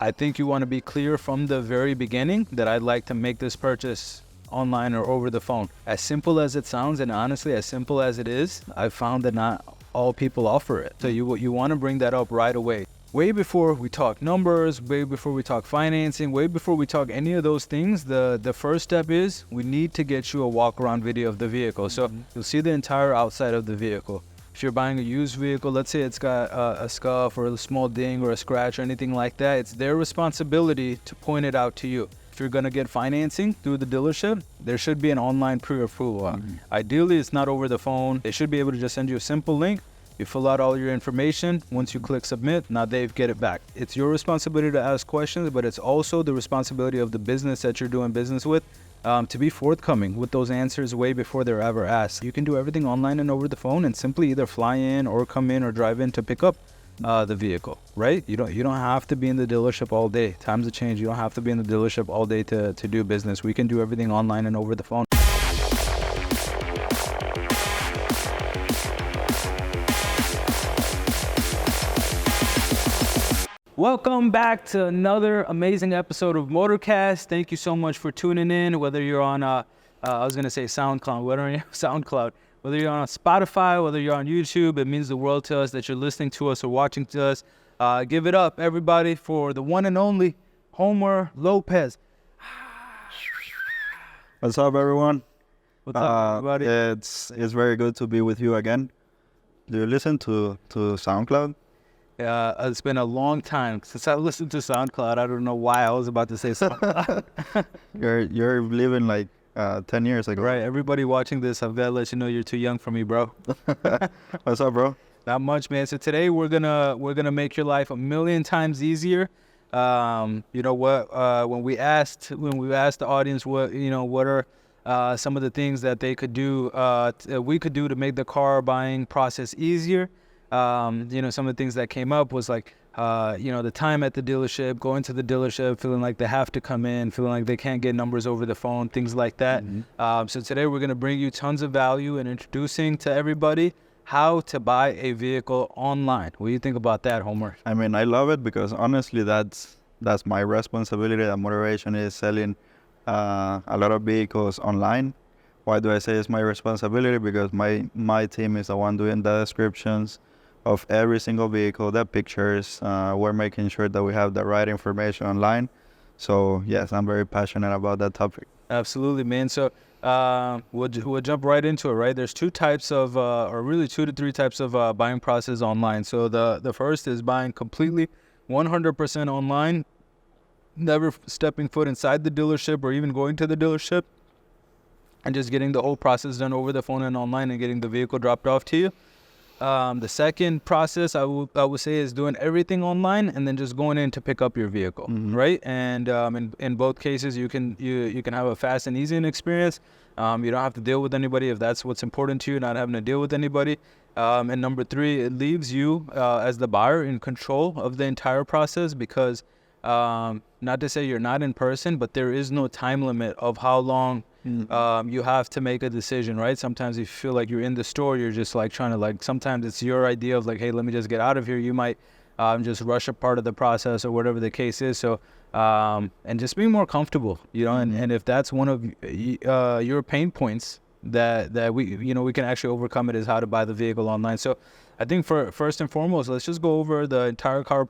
I think you want to be clear from the very beginning that I'd like to make this purchase online or over the phone. As simple as it sounds, and honestly, as simple as it is, I've found that not all people offer it. So you want to bring that up right away. Way before we talk numbers, way before we talk financing, way before we talk any of those things, the first step is we need to get you a walk around video of the vehicle. So you'll see the entire outside of the vehicle. If you're buying a used vehicle, let's say it's got a scuff or a small ding or a scratch or anything like that, it's their responsibility to point it out to you. If you're gonna get financing through the dealership, there should be an online pre-approval. Ideally, it's not over the phone. They should be able to just send you a simple link. You fill out all your information. Once you click submit, now they get it back. It's your responsibility to ask questions, but it's also the responsibility of the business that you're doing business with to be forthcoming with those answers way before they're ever asked. You can do everything online and over the phone and simply either fly in or come in or drive in to pick up the vehicle, right? You don't have to be in the dealership all day. Times have changed. You don't have to be in the dealership all day to do business. We can do everything online and over the phone. Welcome back to another amazing episode of Motorcast. Thank you so much for tuning in. Whether you're on, I was gonna say SoundCloud, whether you're on Spotify, whether you're on YouTube, it means the world to us that you're listening to us or watching to us. Give it up, everybody, for the one and only Homer Lopez. What's up, everyone? What's up, everybody? It's very good to be with you again. Do you listen to SoundCloud? It's been a long time since I listened to SoundCloud. I don't know why I was about to say SoundCloud. You're living like 10 years ago. Right, everybody watching this, I've got to let you know you're too young for me, bro. What's up, bro? Not much, man. So today we're gonna make your life a million times easier. You know what? When we asked the audience what are some of the things that they could do, we could do to make the car buying process easier. Some of the things that came up was like, the time at the dealership, going to the dealership, feeling like they have to come in, feeling like they can't get numbers over the phone, things like that. So today we're going to bring you tons of value in introducing to everybody how to buy a vehicle online. What do you think about that, Homer? I mean, I love it because honestly, that's my responsibility. That Motorvation is selling a lot of vehicles online. Why do I say it's my responsibility? Because my team is the one doing the descriptions of every single vehicle, the pictures. We're making sure that we have the right information online. So yes, I'm very passionate about that topic. Absolutely, man. So we'll jump right into it, right? There's two types of, or really 2 to 3 types of buying process online. So the first is buying completely 100% online, never stepping foot inside the dealership or even going to the dealership, and just getting the whole process done over the phone and online and getting the vehicle dropped off to you. The second process I would say is doing everything online and then just going in to pick up your vehicle, right? And in both cases, you can have a fast and easy experience. You don't have to deal with anybody if that's what's important to you, not having to deal with anybody. And number 3, it leaves you as the buyer in control of the entire process because not to say you're not in person, but there is no time limit of how long you have to make a decision, right? Sometimes if you feel like you're in the store, you're just like trying to sometimes it's your idea of like, hey, let me just get out of here. You might just rush a part of the process or whatever the case is. So, and just being more comfortable, and if that's one of your pain points that we can actually overcome it is how to buy the vehicle online. So I think first and foremost, let's just go over the entire car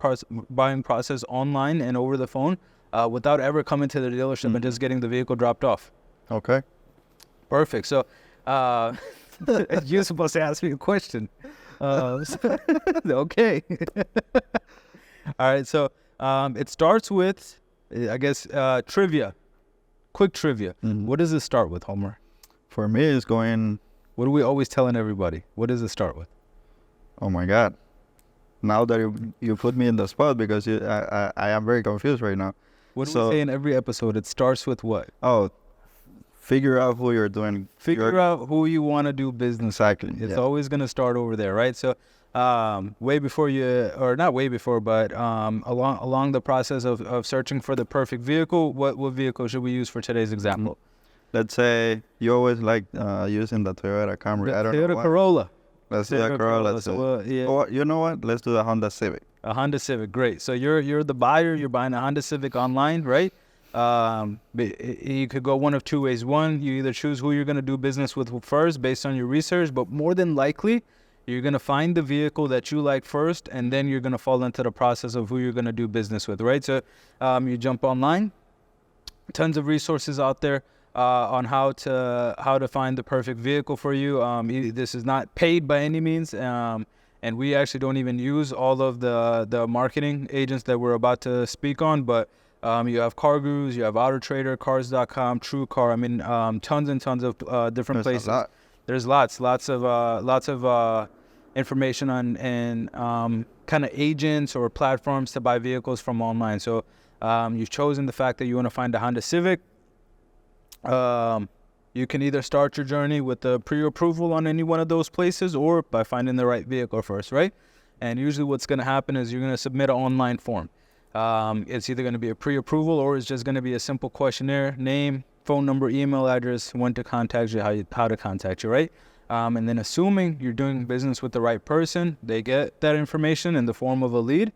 buying process online and over the phone without ever coming to the dealership and just getting the vehicle dropped off. Okay. Perfect. So you're supposed to ask me a question. Okay. All right. So it starts with, I guess, trivia. Quick trivia. What does it start with, Homer? For me, it's going... What are we always telling everybody? What does it start with? Oh, my God. Now that you put me in the spot because I am very confused right now. What do we say in every episode? It starts with what? Oh, figure out who you're doing. Figure out who you want to do business. Exactly. It's always going to start over there, right? So way before you, or not way before, but along the process of searching for the perfect vehicle, what vehicle should we use for today's example? Let's say you always like using the Toyota Camry. I don't know Toyota Corolla. Let's do the Corolla. So, yeah. Or you know what? Let's do the Honda Civic. A Honda Civic, great. So you're the buyer. You're buying a Honda Civic online, right? You could go one of two ways. One, you either choose who you're going to do business with first based on your research, but more than likely, you're going to find the vehicle that you like first, and then you're going to fall into the process of who you're going to do business with, right? So you jump online, tons of resources out there on how to find the perfect vehicle for you. This is not paid by any means, and we actually don't even use all of the marketing agents that we're about to speak on, but you have Car Gurus, you have Auto Trader, Cars.com, TrueCar. I mean, tons and tons of different There's places. a lot. There's lots of information on and kind of agents or platforms to buy vehicles from online. So you've chosen the fact that you want to find a Honda Civic. You can either start your journey with the pre-approval on any one of those places or by finding the right vehicle first, right? And usually what's going to happen is you're going to submit an online form. It's either going to be a pre-approval or it's just going to be a simple questionnaire, name, phone number, email address, when to contact you, how to contact you, right? And then assuming you're doing business with the right person, they get that information in the form of a lead.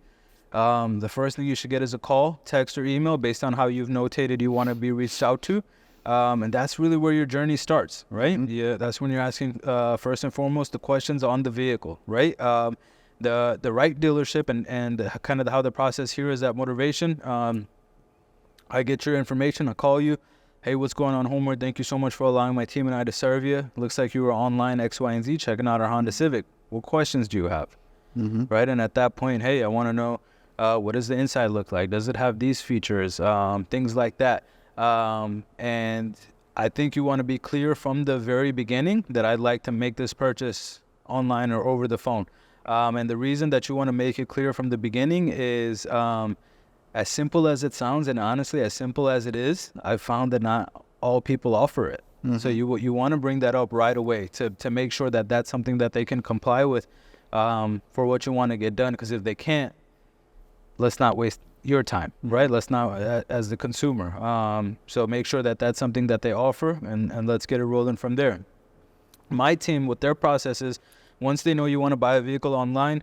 The first thing you should get is a call, text, or email based on how you've notated you want to be reached out to. And that's really where your journey starts, right? Mm-hmm. Yeah, that's when you're asking first and foremost the questions on the vehicle, right? The right dealership and kind of how the process here is at Motorvation. I get your information, I call you. Hey, what's going on, Homer? Thank you so much for allowing my team and I to serve you. Looks like you were online X, Y, and Z checking out our Honda Civic. What questions do you have? Mm-hmm. Right? And at that point, hey, I want to know what does the inside look like? Does it have these features? Things like that. And I think you want to be clear from the very beginning that I'd like to make this purchase online or over the phone. And the reason that you want to make it clear from the beginning is as simple as it sounds, and honestly, as simple as it is, I've found that not all people offer it. Mm-hmm. So you want to bring that up right away to make sure that that's something that they can comply with for what you want to get done. Because if they can't, let's not waste your time, right? Let's not, as the consumer. So make sure that that's something that they offer, and let's get it rolling from there. My team, what their process is, once they know you want to buy a vehicle online,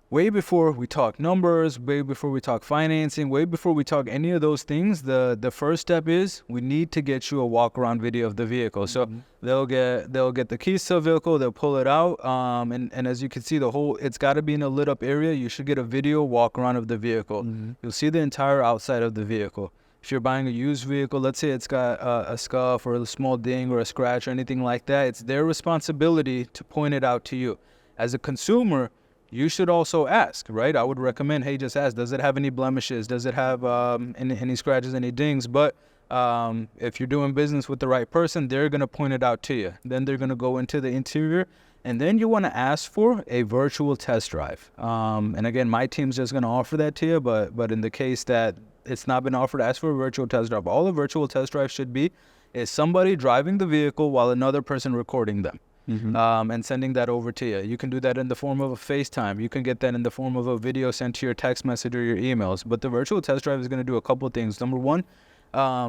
way before we talk numbers, way before we talk financing, way before we talk any of those things, the first step is we need to get you a walk around video of the vehicle. So they'll get the keys to the vehicle, they'll pull it out, and as you can see, it's got to be in a lit up area. You should get a video walk around of the vehicle. You'll see the entire outside of the vehicle. If you're buying a used vehicle, let's say it's got a scuff or a small ding or a scratch or anything like that, it's their responsibility to point it out to you. As a consumer, you should also ask, right? I would recommend, hey, just ask, does it have any blemishes? Does it have any scratches, any dings? But if you're doing business with the right person, they're going to point it out to you. Then they're going to go into the interior, and then you want to ask for a virtual test drive. And again, my team's just going to offer that to you, but in the case that it's not been offered, ask for a virtual test drive. All a virtual test drive should be is somebody driving the vehicle while another person recording them. And sending that over to you. You can do that in the form of a FaceTime. You can get that in the form of a video sent to your text message or your emails. But the virtual test drive is going to do a couple of things. Number one,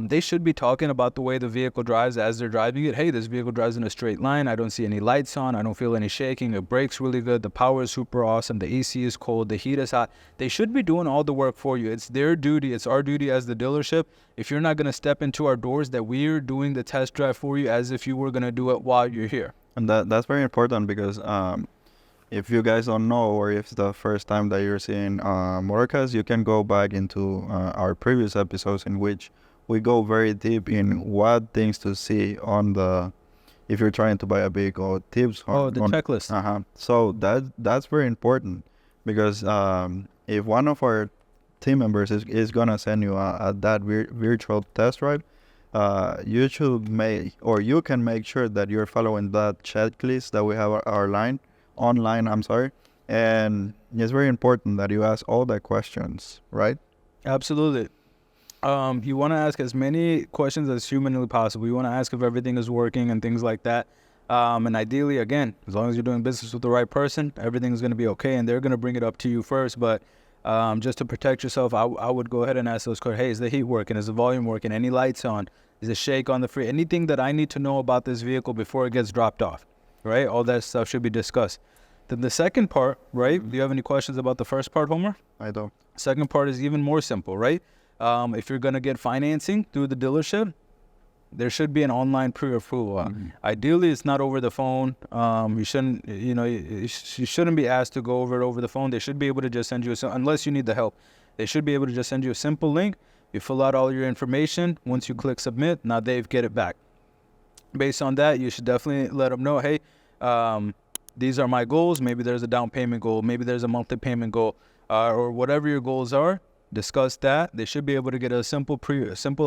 they should be talking about the way the vehicle drives as they're driving it. Hey, this vehicle drives in a straight line. I don't see any lights on. I don't feel any shaking. It brakes really good. The power is super awesome. The AC is cold. The heat is hot. They should be doing all the work for you. It's their duty. It's our duty as the dealership. If you're not going to step into our doors, that we're doing the test drive for you as if you were going to do it while you're here. And that's very important because if you guys don't know, or if it's the first time that you're seeing Motorcast, you can go back into our previous episodes in which we go very deep in what things to see on if you're trying to buy a vehicle, tips on the checklist. So that's very important because if one of our team members is gonna send you that virtual test drive, you can make sure that you're following that checklist that we have online. And it's very important that you ask all the questions, right? Absolutely. You want to ask as many questions as humanly possible. You want to ask if everything is working and things like that. And ideally, again, as long as you're doing business with the right person, everything's going to be okay, and they're going to bring it up to you first. But just to protect yourself, I would go ahead and ask those questions. Hey, is the heat working? Is the volume working? Any lights on? Is the shake on the free? Anything that I need to know about this vehicle before it gets dropped off, right? All that stuff should be discussed. Then the second part, right? Do you have any questions about the first part, Homer? I don't. Second part is even more simple, right? If you're going to get financing through the dealership, there should be an online pre-approval. Ideally, it's not over the phone. You shouldn't, you shouldn't be asked to go over it over the phone. They should be able to just send you, unless you need the help, they should be able to just send you a simple link. You fill out all your information. Once you click submit, now they get it back. Based on that, you should definitely let them know, hey, these are my goals. Maybe there's a down payment goal. Maybe there's a monthly payment goal, or whatever your goals are. Discuss that. They should be able to get a simple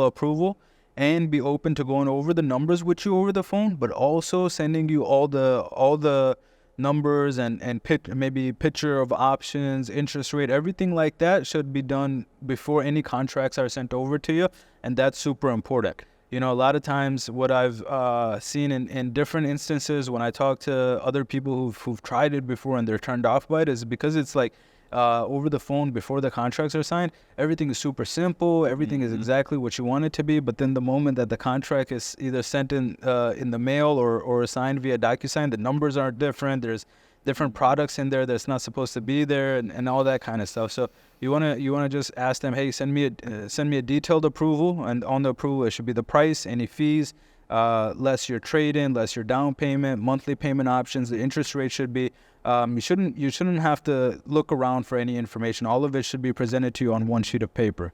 approval and be open to going over the numbers with you over the phone, but also sending you all the numbers and maybe picture of options, interest rate, everything like that should be done before any contracts are sent over to you, and that's super important. A lot of times what I've seen in different instances when I talk to other people who've tried it before and they're turned off by it is because it's like over the phone before the contracts are signed, everything is super simple. Everything is exactly what you want it to be. But then the moment that the contract is either sent in the mail or signed via DocuSign, the numbers are different. There's different products in there that's not supposed to be there, and all that kind of stuff. So you wanna just ask them, hey, send me a detailed approval, and on the approval it should be the price, any fees, less your trade-in, less your down payment, monthly payment options. The interest rate should be. You shouldn't have to look around for any information. All of it should be presented to you on one sheet of paper.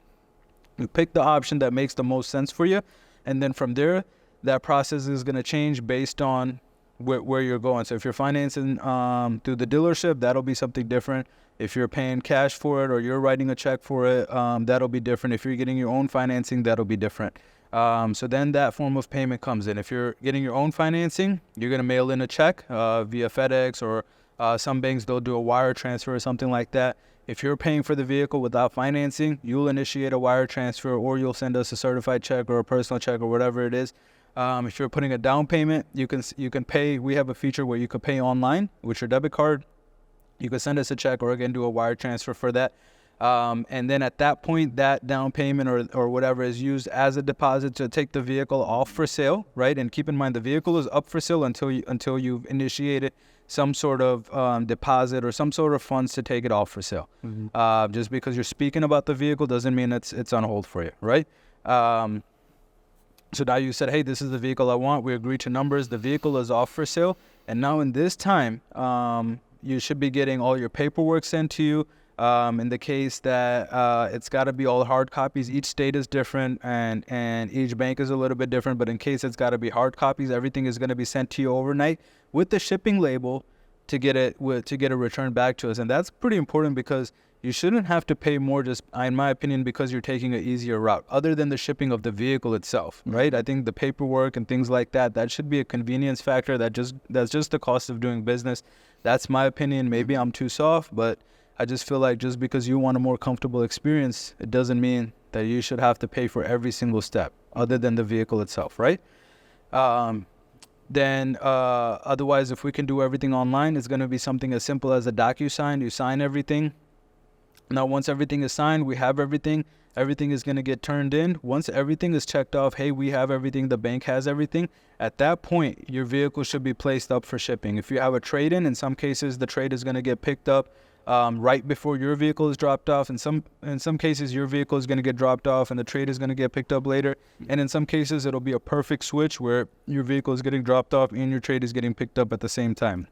You pick the option that makes the most sense for you, and then from there, that process is going to change based on where you're going. So if you're financing through the dealership, that'll be something different. If you're paying cash for it or you're writing a check for it, that'll be different. If you're getting your own financing, that'll be different. So then that form of payment comes in. If you're getting your own financing, you're going to mail in a check via FedEx, or some banks, they'll do a wire transfer or something like that. If you're paying for the vehicle without financing, you'll initiate a wire transfer, or you'll send us a certified check or a personal check or whatever it is. If you're putting a down payment, you can pay. We have a feature where you can pay online with your debit card. You can send us a check, or again do a wire transfer for that. And then at that point, that down payment or whatever is used as a deposit to take the vehicle off for sale, right? And keep in mind, the vehicle is up for sale until you've initiated some sort of deposit or some sort of funds to take it off for sale. Just because you're speaking about the vehicle doesn't mean it's on hold for you, right? So now you said, hey, this is the vehicle I want. We agree to numbers. The vehicle is off for sale. And now in this time, you should be getting all your paperwork sent to you. In the case that it's got to be all hard copies. Each state is different, and each bank is a little bit different. But in case it's got to be hard copies, everything is going to be sent to you overnight with the shipping label to get it returned back to us. And that's pretty important, because you shouldn't have to pay more, just in my opinion, because you're taking an easier route, other than the shipping of the vehicle itself, right? I think the paperwork and things like that should be a convenience factor. That's just the cost of doing business. That's my opinion. Maybe I'm too soft, but I just feel like just because you want a more comfortable experience, it doesn't mean that you should have to pay for every single step other than the vehicle itself, right? Then otherwise, if we can do everything online, it's going to be something as simple as a DocuSign. You sign everything. Now, once everything is signed, we have everything. Everything is going to get turned in. Once everything is checked off, hey, we have everything, the bank has everything, at that point, your vehicle should be placed up for shipping. If you have a trade-in, in some cases, the trade is going to get picked up right before your vehicle is dropped off. In some cases, your vehicle is going to get dropped off and the trade is going to get picked up later. And in some cases, it'll be a perfect switch where your vehicle is getting dropped off and your trade is getting picked up at the same time.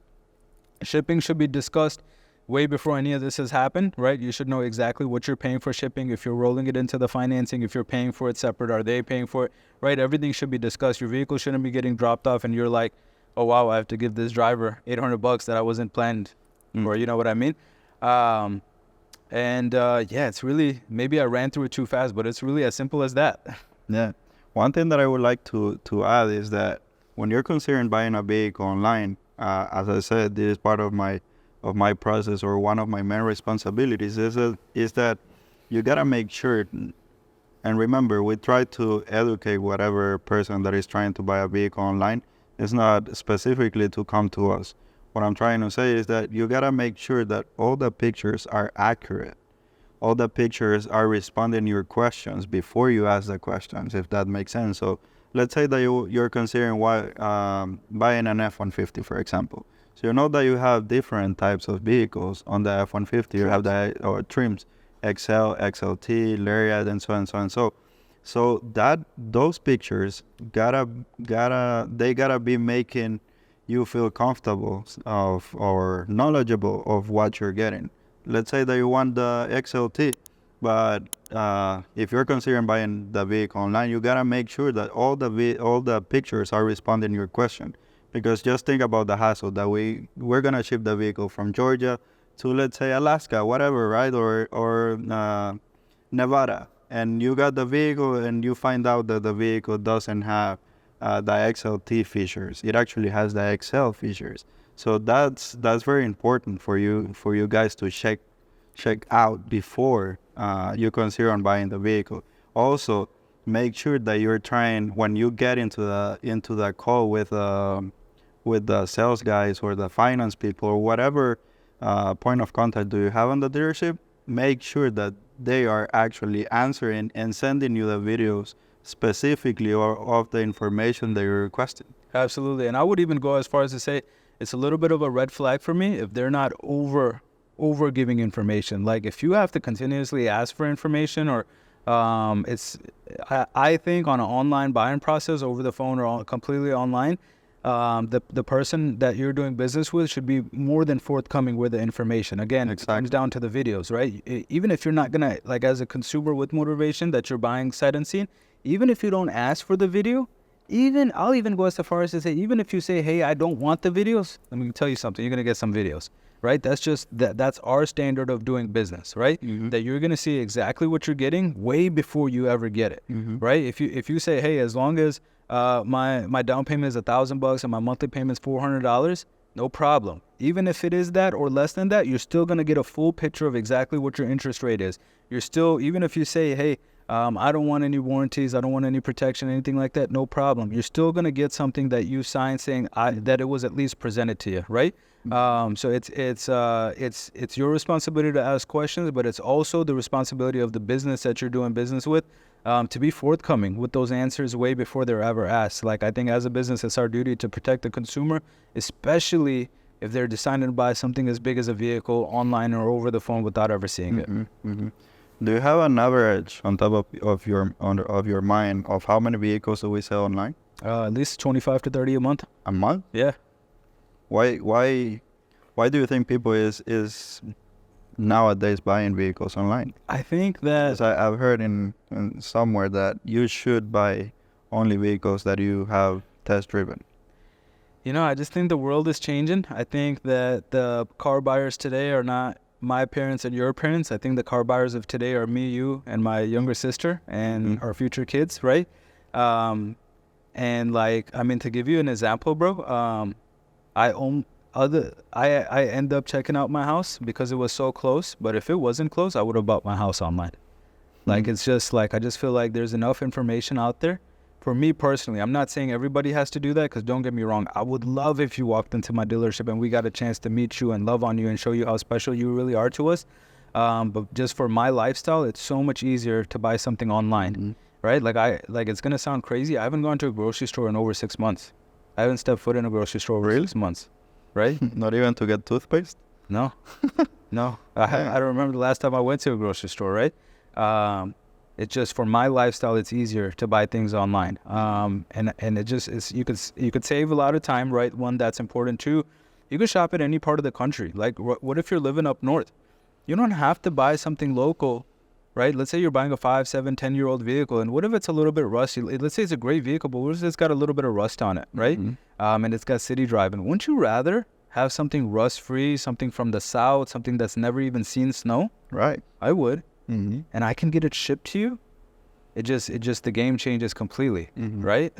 Shipping should be discussed way before any of this has happened, right? You should know exactly what you're paying for shipping. If you're rolling it into the financing, if you're paying for it separate, are they paying for it, right? Everything should be discussed. Your vehicle shouldn't be getting dropped off and you're like, oh, wow, I have to give this driver $800 that I wasn't planned for, you know what I mean? Yeah, it's really, maybe I ran through it too fast, but it's really as simple as that. Yeah. One thing that I would like to add is that when you're considering buying a vehicle online, as I said, this is part of my process, or one of my main responsibilities is that you gotta make sure, and remember, we try to educate whatever person that is trying to buy a vehicle online. It's not specifically to come to us. What I'm trying to say is that you gotta make sure that all the pictures are accurate. All the pictures are responding to your questions before you ask the questions, if that makes sense. So let's say that you're considering buying an F-150, for example. So you know that you have different types of vehicles on the F-150. You have the or trims, XL, XLT, Lariat, and so on and so on. So that those pictures gotta be making you feel comfortable of or knowledgeable of what you're getting. Let's say that you want the XLT, but if you're considering buying the vehicle online, you gotta make sure that all the pictures are responding to your question. Because just think about the hassle that we're gonna ship the vehicle from Georgia to, let's say, Alaska, whatever, right, or Nevada, and you got the vehicle and you find out that the vehicle doesn't have the XLT features. It actually has the XL features. So that's very important for you guys to check out before you consider on buying the vehicle. Also, make sure that you're trying when you get into the call with the sales guys or the finance people or whatever point of contact do you have on the dealership. Make sure that they are actually answering and sending you the videos specifically or of the information that you're requesting. Absolutely. And I would even go as far as to say it's a little bit of a red flag for me if they're not over giving information. Like if you have to continuously ask for information or I think on an online buying process over the phone or completely online, the person that you're doing business with should be more than forthcoming with the information. Again, Exactly. It comes down to the videos, right? Even if you're not going to, like as a consumer with Motorvation that you're buying sight unseen, even if you don't ask for the video, I'll even go as far as to say, even if you say, hey, I don't want the videos, let me tell you something, you're going to get some videos, right? That's our standard of doing business, right? Mm-hmm. That you're going to see exactly what you're getting way before you ever get it, right? If you say, hey, as long as my down payment is $1,000 and my monthly payment is $400, no problem. Even if it is that or less than that, you're still going to get a full picture of exactly what your interest rate is. You're still, even if you say, hey, I don't want any warranties, I don't want any protection, anything like that, no problem. You're still going to get something that you signed saying that it was at least presented to you, right? So it's your responsibility to ask questions, but it's also the responsibility of the business that you're doing business with to be forthcoming with those answers way before they're ever asked. Like I think as a business, it's our duty to protect the consumer, especially if they're deciding to buy something as big as a vehicle online or over the phone without ever seeing it. Do you have an average on top of your mind of how many vehicles do we sell online? At least 25 to 30 a month. A month? Yeah. Why do you think people is nowadays buying vehicles online? I think that 'Cause I've heard in somewhere that you should buy only vehicles that you have test driven. I just think the world is changing. I think that the car buyers today are not my parents and your parents. I think the car buyers of today are me, you, and my younger sister and our future kids, right? And like, I mean, to give you an example, bro, I end up checking out my house because it was so close. But if it wasn't close, I would have bought my house online. Like, it's just like, I just feel like there's enough information out there. For me personally, I'm not saying everybody has to do that because don't get me wrong. I would love if you walked into my dealership and we got a chance to meet you and love on you and show you how special you really are to us. But just for my lifestyle, it's so much easier to buy something online, right? Like it's going to sound crazy. I haven't gone to a grocery store in over 6 months. I haven't stepped foot in a grocery store over 6 months, right? Not even to get toothpaste? No, no. I don't remember the last time I went to a grocery store, right? It's just for my lifestyle, it's easier to buy things online. And it just is, you could save a lot of time, right? One, that's important. Two, you could shop at any part of the country. Like what if you're living up north? You don't have to buy something local, right? Let's say you're buying a 5, 7, 10-year-old vehicle. And what if it's a little bit rusty? Let's say it's a great vehicle, but what if it's got a little bit of rust on it, right? And it's got city driving. Wouldn't you rather have something rust-free, something from the south, something that's never even seen snow? Right. I would. And I can get it shipped to you. It just the game changes completely, right?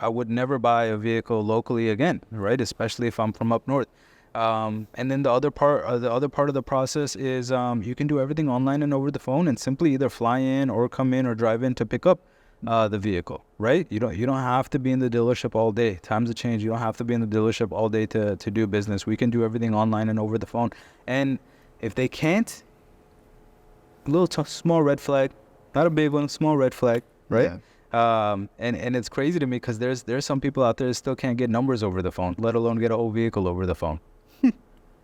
I would never buy a vehicle locally again, right? Especially if I'm from up north. And then the other part of the process is you can do everything online and over the phone, and simply either fly in or come in or drive in to pick up the vehicle, right? You don't have to be in the dealership all day. Times have changed. You don't have to be in the dealership all day to do business. We can do everything online and over the phone. And if they can't, a little small red flag, not a big one, small red flag, right? Yeah. And it's crazy to me because there's some people out there that still can't get numbers over the phone, let alone get a whole vehicle over the phone.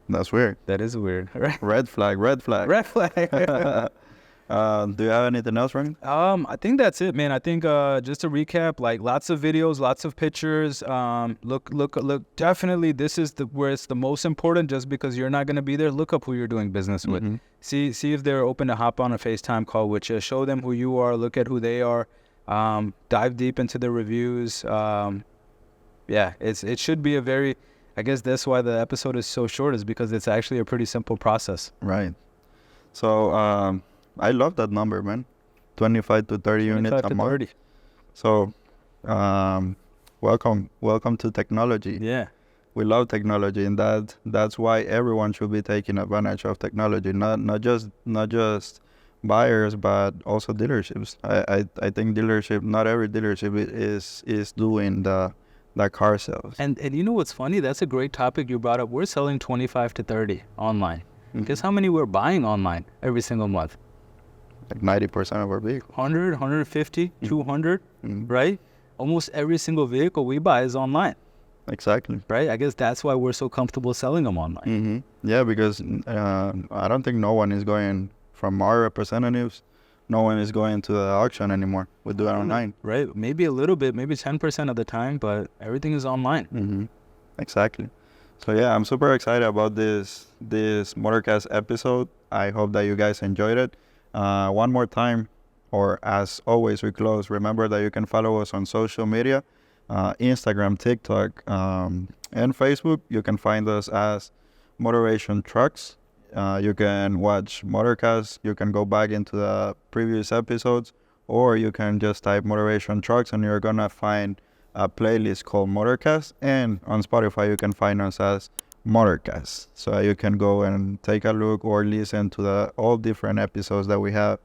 That's weird. That is weird, right? Red flag, red flag. Red flag. Do you have anything else, Ryan? I think that's it, man. I think just to recap, like lots of videos, lots of pictures. Look. Definitely, this is where it's the most important. Just because you're not gonna be there, look up who you're doing business with. See if they're open to hop on a FaceTime call with you. Show them who you are. Look at who they are. Dive deep into the reviews. Yeah, it should be a very. I guess that's why the episode is so short, is because it's actually a pretty simple process. Right. So I love that number, man. 25 to 30 units a month. 30. So welcome to technology. Yeah. We love technology, and that's why everyone should be taking advantage of technology. Not just buyers, but also dealerships. I think not every dealership is doing the car sales. And you know what's funny? That's a great topic you brought up. We're selling 25 to 30 online. Guess how many we're buying online every single month? Like 90% of our vehicles. 100, 150, 200, right? Almost every single vehicle we buy is online. Exactly. Right? I guess that's why we're so comfortable selling them online. Yeah, because I don't think no one is going, from our representatives, no one is going to the auction anymore. We do it online. Right? Maybe a little bit, maybe 10% of the time, but everything is online. Exactly. So yeah, I'm super excited about this Motorcast episode. I hope that you guys enjoyed it. One more time, or as always we close, remember that you can follow us on social media, Instagram, TikTok, and Facebook. You can find us as Motorvation Trucks. You can watch Motorcast. You can go back into the previous episodes, or you can just type Motorvation Trucks and you're gonna find a playlist called Motorcast. And on Spotify you can find us as Motorcast, so you can go and take a look or listen to all different episodes that we have.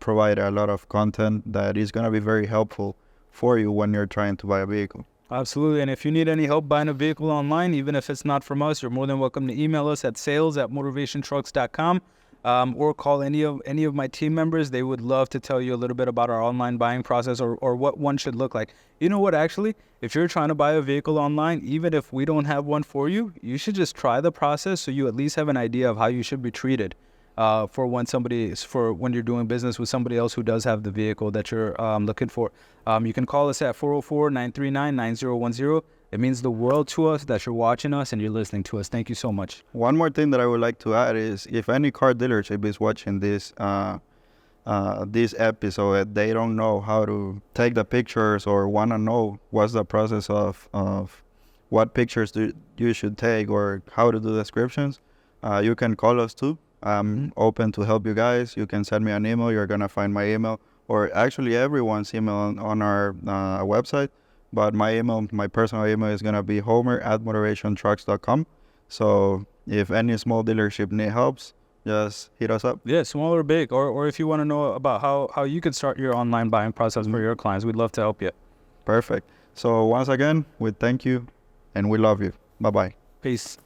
Provide a lot of content that is going to be very helpful for you when you're trying to buy a vehicle. Absolutely. And if you need any help buying a vehicle online, even if it's not from us, you're more than welcome to email us at sales@motorvationtrucks.com, or call any of my team members. They would love to tell you a little bit about our online buying process, or what one should look like. You know what, actually, if you're trying to buy a vehicle online, even if we don't have one for you, you should just try the process so you at least have an idea of how you should be treated for when you're doing business with somebody else who does have the vehicle that you're looking for. You can call us at 404-939-9010. It means the world to us that you're watching us and you're listening to us. Thank you so much. One more thing that I would like to add is, if any car dealership is watching this episode, they don't know how to take the pictures or want to know what's the process of what pictures you should take or how to do descriptions, you can call us too. I'm open to help you guys. You can send me an email. You're going to find my email, or actually everyone's email on our website. But my personal email is going to be homer@motorvationtrucks.com. So if any small dealership need helps, just hit us up. Yeah, small or big, or if you want to know about how you can start your online buying process for your clients, we'd love to help you. Perfect. So once again, we thank you and we love you. Bye-bye. Peace.